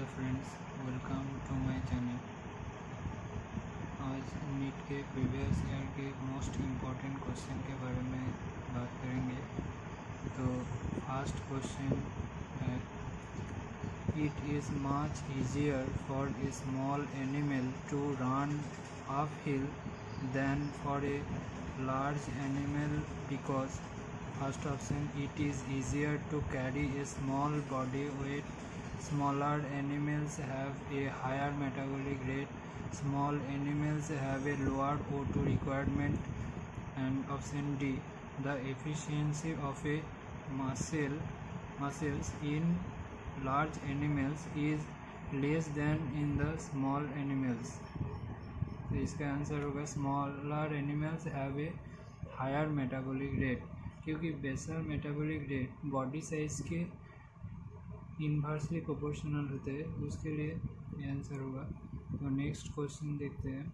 Friends, welcome to my channel. आज NEET के previous year के मोस्ट इम्पॉर्टेंट क्वेश्चन के बारे में बात करेंगे। तो फर्स्ट क्वेश्चन है, it is much easier for a small animal to run uphill than for a large animal because first option, it is easier to carry a small body weight. Smaller animals have a higher metabolic rate. Small animals have a lower O2 requirement. And option D, the efficiency of a muscles in large animals is less than in the small animals. तो इसका answer होगा smaller animals have a higher metabolic rate, क्योंकि basal metabolic rate body size के inversely proportional होते हैं, उसके लिए ये आंसर होगा। तो नेक्स्ट क्वेश्चन देखते हैं,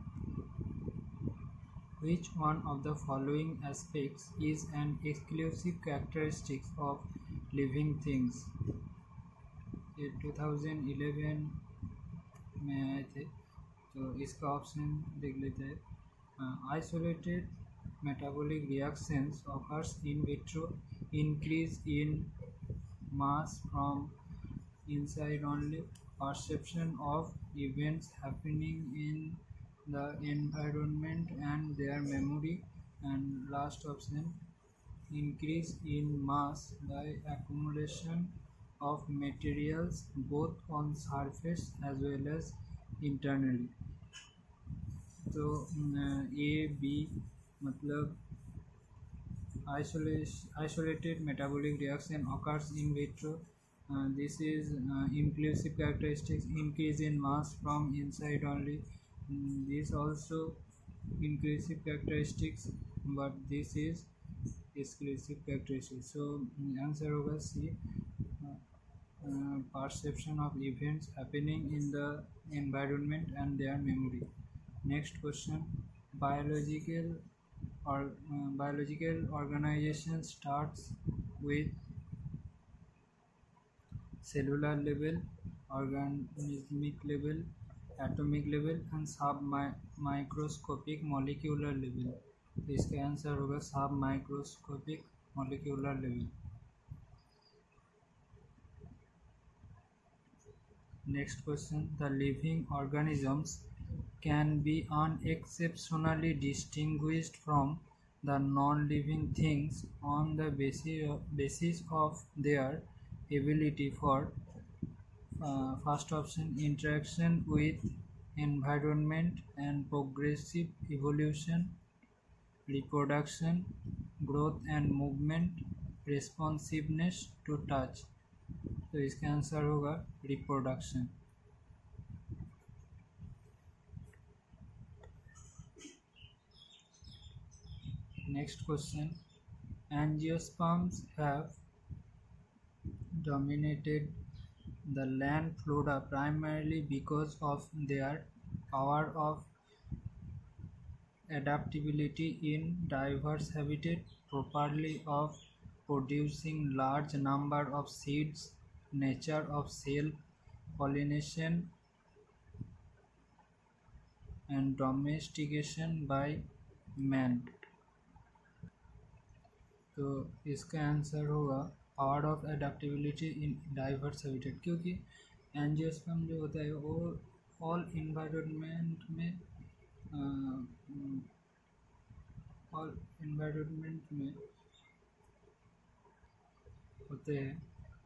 which one of the following aspects is an exclusive characteristics of living things. ये 2011 में आए थे, तो इसका ऑप्शन देख लेते हैं। Isolated metabolic reactions occurs in vitro, increase in mass from inside only, perception of events happening in the environment and their memory, and last option, increase in mass by accumulation of materials both on surface as well as internally. तो A B मतलब isolated metabolic reaction occurs in vitro. This is inclusive characteristics, increase in mass from inside only. This also inclusive characteristics, but this is exclusive characteristics. So answer होगा C, perception of events happening in the environment and their memory. Next question, biological organization starts with cellular level, organismic level, atomic level and submicroscopic molecular level. तो इसका answer होगा सब microscopic molecular level. Next question, the living organisms can be unexceptionally distinguished from the non-living things on the basis of their ability for first option, interaction with environment and progressive evolution, reproduction, growth and movement, responsiveness to touch. तो इसका answer होगा reproduction. Next question, angiosperms have dominated the land flora primarily because of their power of adaptability in diverse habitat, property of producing large number of seeds, nature of self-pollination, and domestication by man. तो इसका answer होगा power of adaptability in diverse habitat, क्योंकि angiosperm जो होता है वो all environment में होते हैं,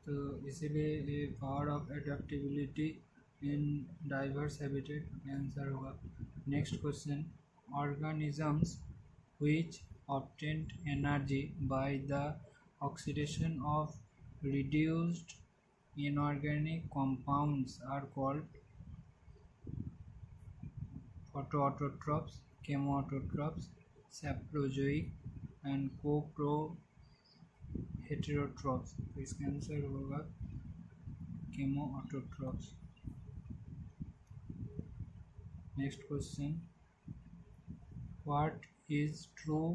तो इसीलिए ये power of adaptability in diverse habitat answer होगा। Next question, organisms which obtained energy by the oxidation of reduced inorganic compounds are called photoautotrophs, chemoautotrophs, saprozoic and coproheterotrophs. तो इसका आंसर होगा chemoautotrophs। Next question, what is true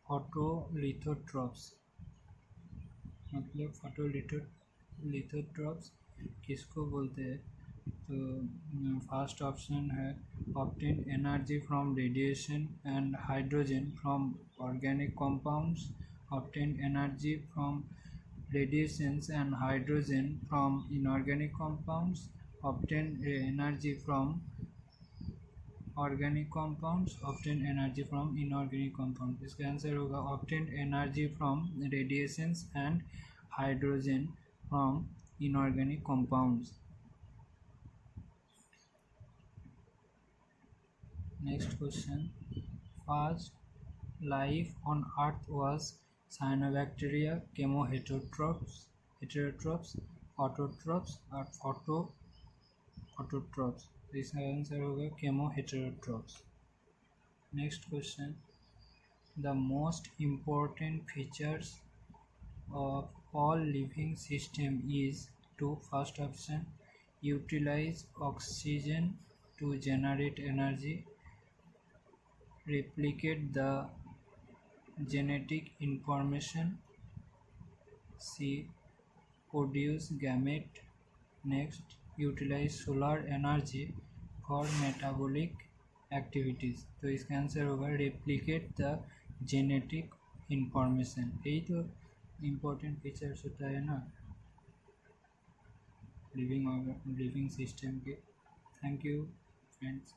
photolithotrophs? मतलब फोटोलिथोट्रॉप्स किसको बोलते हैं? तो first option है obtain energy from radiation and hydrogen from organic compounds, obtain energy from radiations and hydrogen from inorganic compounds, obtain energy from organic compounds, obtain energy from inorganic compounds. इसका answer होगा obtain energy from radiations and hydrogen from inorganic compounds. Next question. First life on earth was cyanobacteria, chemoheterotrophs, autotrophs और autotrophs. इसका answer होगा chemoheterotrophs. Next question. The most important features of all living system is to first option utilize oxygen to generate energy, replicate the genetic information, C. produce gamete, next utilize solar energy for metabolic activities. तो इसका answer होगा replicate the genetic information. यही तो important features होता है ना living system के. Thank you friends.